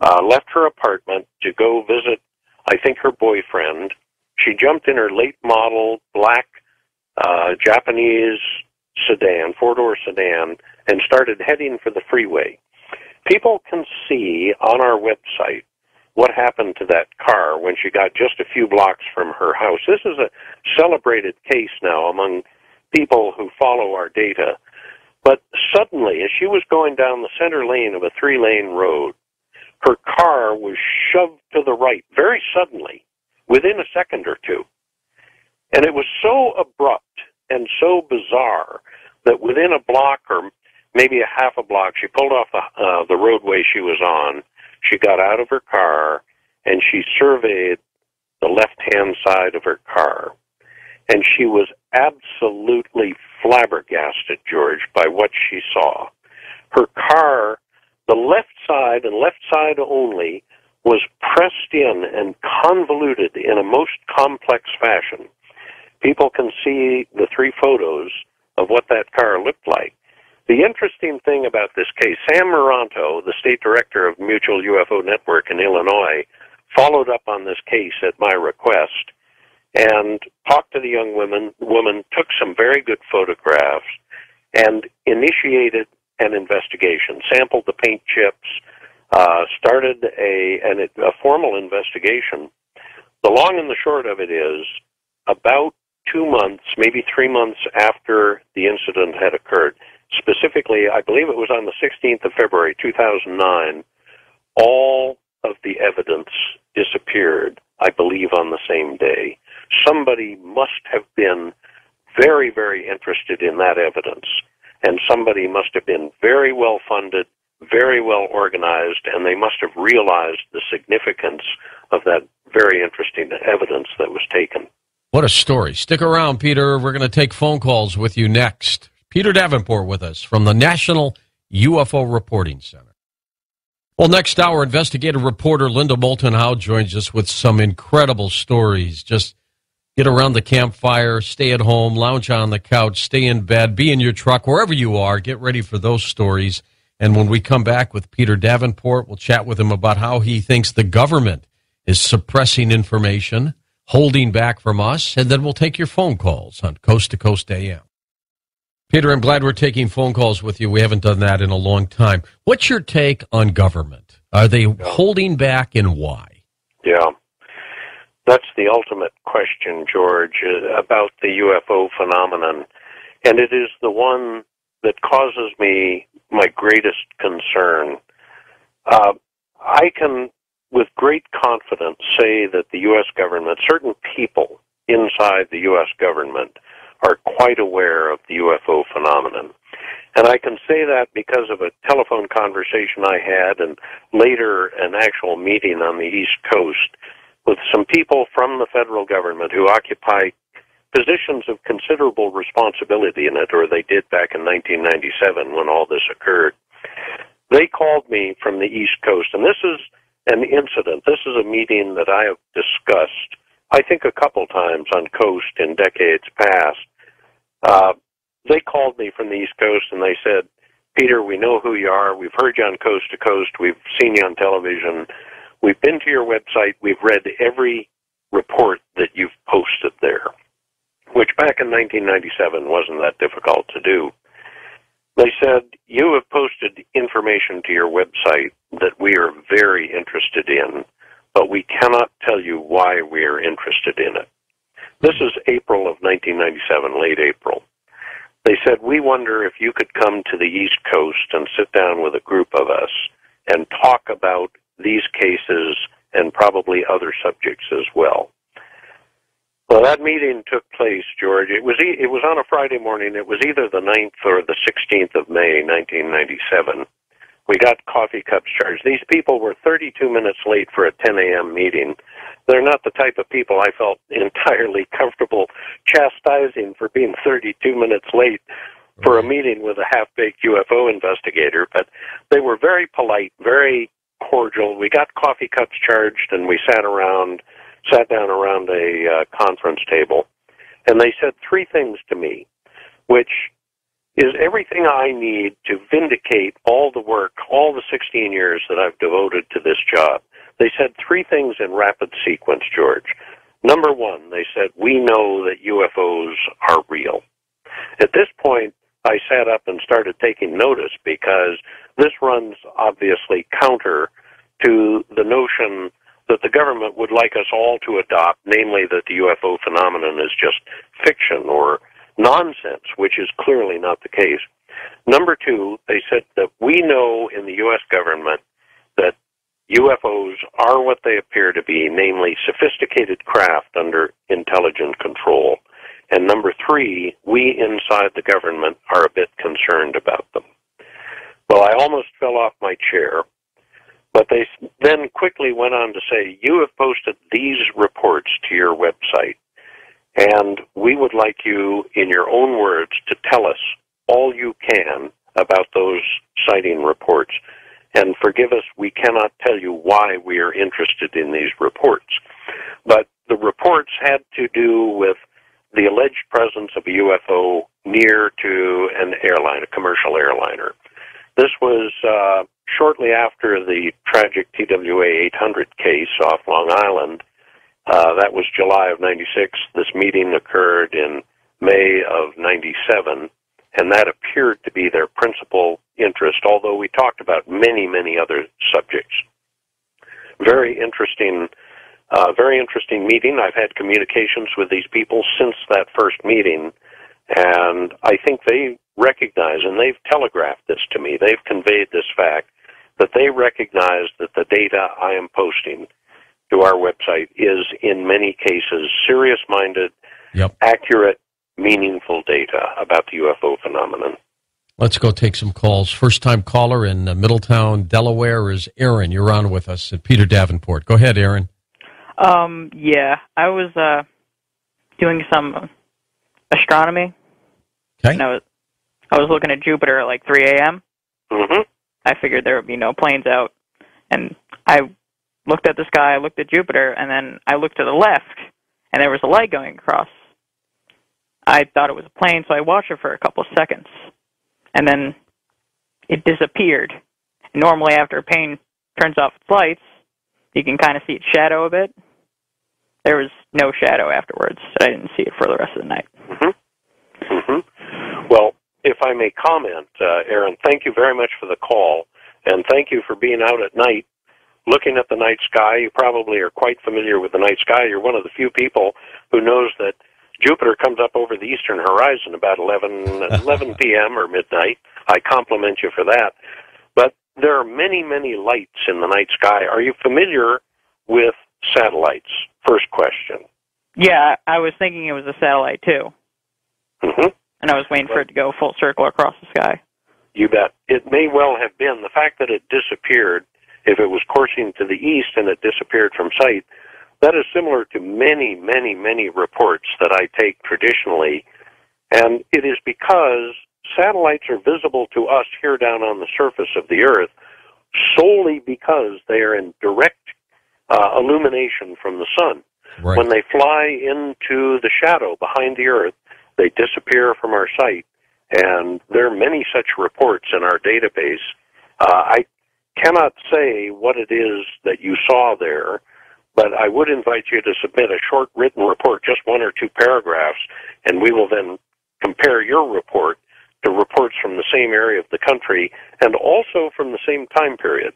left her apartment to go visit, I think, her boyfriend. She jumped in her late model black Japanese sedan, four-door sedan, and started heading for the freeway. People can see on our website what happened to that car when she got just a few blocks from her house. This is a celebrated case now among people who follow our data. But suddenly, as she was going down the center lane of a three-lane road, her car was shoved to the right very suddenly, within a second or two. And it was so abrupt and so bizarre that within a block or maybe a half a block, she pulled off the roadway she was on. She got out of her car, and she surveyed the left-hand side of her car. And she was absolutely flabbergasted, George, by what she saw. Her car, the left side and left side only, was pressed in and convoluted in a most complex fashion. People can see the three photos of what that car looked like. The interesting thing about this case, Sam Moranto, the state director of Mutual UFO Network in Illinois, followed up on this case at my request and talked to the young woman, took some very good photographs, and initiated an investigation, sampled the paint chips, started a formal investigation. The long and the short of it is, about 2 months, maybe 3 months after the incident had occurred, specifically, I believe it was on the 16th of February, 2009, all of the evidence disappeared, I believe, on the same day. Somebody must have been very, very interested in that evidence, and somebody must have been very well funded, very well organized, and they must have realized the significance of that very interesting evidence that was taken. What a story. Stick around, Peter. We're going to take phone calls with you next. Peter Davenport with us from the National UFO Reporting Center. Well, next hour, investigative reporter Linda Moulton-Howe joins us with some incredible stories. Just get around the campfire, stay at home, lounge on the couch, stay in bed, be in your truck, wherever you are. Get ready for those stories. And when we come back with Peter Davenport, we'll chat with him about how he thinks the government is suppressing information, holding back from us, and then we'll take your phone calls on Coast to Coast AM. Peter, I'm glad we're taking phone calls with you. We haven't done that in a long time. What's your take on government? Are they holding back, and why? Yeah, that's the ultimate question, George, about the UFO phenomenon. And it is the one that causes me my greatest concern. I can, with great confidence, say that the U.S. government, certain people inside the U.S. government, are quite aware of the UFO phenomenon. And I can say that because of a telephone conversation I had and later an actual meeting on the East Coast with some people from the federal government who occupy positions of considerable responsibility in it, or they did back in 1997 when all this occurred. They called me from the East Coast, and this is an incident. This is a meeting that I have discussed, I think, a couple times on Coast in decades past. They called me from the East Coast and they said, Peter, we know who you are. We've heard you on Coast to Coast. We've seen you on television. We've been to your website. We've read every report that you've posted there, which back in 1997 wasn't that difficult to do. They said, you have posted information to your website that we are very interested in, but we cannot tell you why we are interested in it. This is April of 1997, late April. They said, we wonder if you could come to the East Coast and sit down with a group of us and talk about these cases and probably other subjects as well. Well, that meeting took place, George. It was on a Friday morning. It was either the 9th or the 16th of May, 1997. We got coffee cups charged. These people were 32 minutes late for a 10 a.m. meeting. They're not the type of people I felt entirely comfortable chastising for being 32 minutes late for a meeting with a half-baked UFO investigator, but they were very polite, very cordial. We got coffee cups charged, and we sat down around a conference table, and they said three things to me, which is everything I need to vindicate all the work, all the 16 years that I've devoted to this job. They said three things in rapid sequence, George. Number one, they said, we know that UFOs are real. At this point, I sat up and started taking notice because this runs obviously counter to the notion that the government would like us all to adopt, namely that the UFO phenomenon is just fiction or nonsense, which is clearly not the case. Number two, they said that we know in the U.S. government that UFOs are what they appear to be, namely sophisticated craft under intelligent control. And number three, we inside the government are a bit concerned about them. Well, I almost fell off my chair, but they then quickly went on to say, you have posted these reports to your website, and we would like you, in your own words, to tell us all you can about those sighting reports. And forgive us, we cannot tell you why we are interested in these reports. But the reports had to do with the alleged presence of a UFO near to an airline, a commercial airliner. This was shortly after the tragic TWA 800 case off Long Island. That was July of 96. This meeting occurred in May of 97, and that appeared to be their principal interest, although we talked about many, many other subjects. Very interesting meeting. I've had communications with these people since that first meeting, and I think they recognize, and they've telegraphed this to me, they've conveyed this fact, that they recognize that the data I am posting to our website is, in many cases, serious-minded, accurate, meaningful data about the UFO phenomenon. Let's go take some calls. First-time caller in Middletown, Delaware is Aaron. You're on with us at Peter Davenport. Go ahead, Aaron. Yeah, I was doing some astronomy. Okay. And I was looking at Jupiter at like 3 a.m. Mm-hmm. I figured there would be no planes out. And I looked at the sky, I looked at Jupiter, and then I looked to the left, and there was a light going across. I thought it was a plane, so I watched it for a couple of seconds. And then it disappeared. Normally, after a plane turns off its lights, you can kind of see its shadow a bit. There was no shadow afterwards. I didn't see it for the rest of the night. Mm-hmm. Mm-hmm. Well, if I may comment, Aaron, thank you very much for the call, and thank you for being out at night looking at the night sky. You probably are quite familiar with the night sky. You're one of the few people who knows that Jupiter comes up over the eastern horizon about 11 p.m. or midnight. I compliment you for that. But there are many, many lights in the night sky. Are you familiar with satellites? First question. Yeah, I was thinking it was a satellite, too. Mm-hmm. And I was waiting for it to go full circle across the sky. You bet. It may well have been. The fact that it disappeared, if it was coursing to the east and it disappeared from sight, that is similar to many, many, many reports that I take traditionally. And it is because satellites are visible to us here down on the surface of the Earth solely because they are in direct illumination from the sun. Right. When they fly into the shadow behind the Earth, they disappear from our sight. And there are many such reports in our database. I cannot say what it is that you saw there, but I would invite you to submit a short written report, just 1 or 2 paragraphs, and we will then compare your report to reports from the same area of the country and also from the same time period.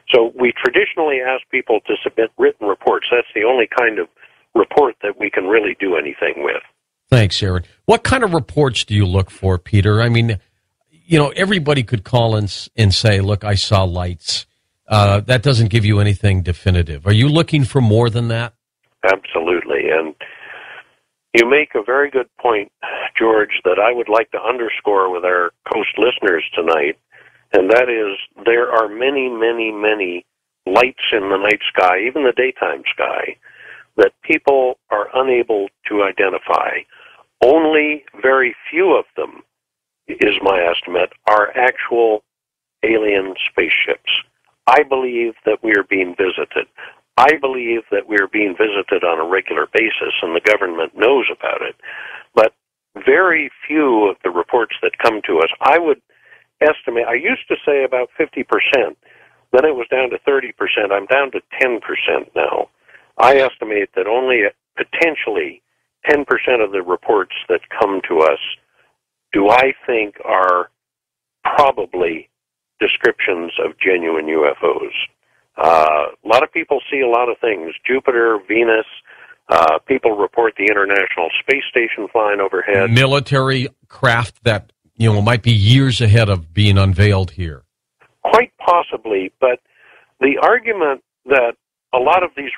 So we traditionally ask people to submit written reports. That's the only kind of report that we can really do anything with. Thanks, Aaron. What kind of reports do you look for, Peter? I mean, you know, everybody could call and say, look, I saw lights. That doesn't give you anything definitive. Are you looking for more than that? Absolutely. And you make a very good point, George, that I would like to underscore with our Coast listeners tonight, and that is there are many, many, many lights in the night sky, even the daytime sky, that people are unable to identify. Only very few of them, is my estimate, are actual alien spaceships. I believe that we are being visited. I believe that we are being visited on a regular basis, and the government knows about it. But very few of the reports that come to us. I would estimate, I used to say about 50%, then it was down to 30%. I'm down to 10% now. I estimate that only potentially 10% of the reports that come to us do I think are probably descriptions of genuine UFOs. A lot of people see a lot of things. Jupiter, Venus, people report the International Space Station flying overhead. Military craft that, might be years ahead of being unveiled here. Quite possibly, but the argument that a lot of these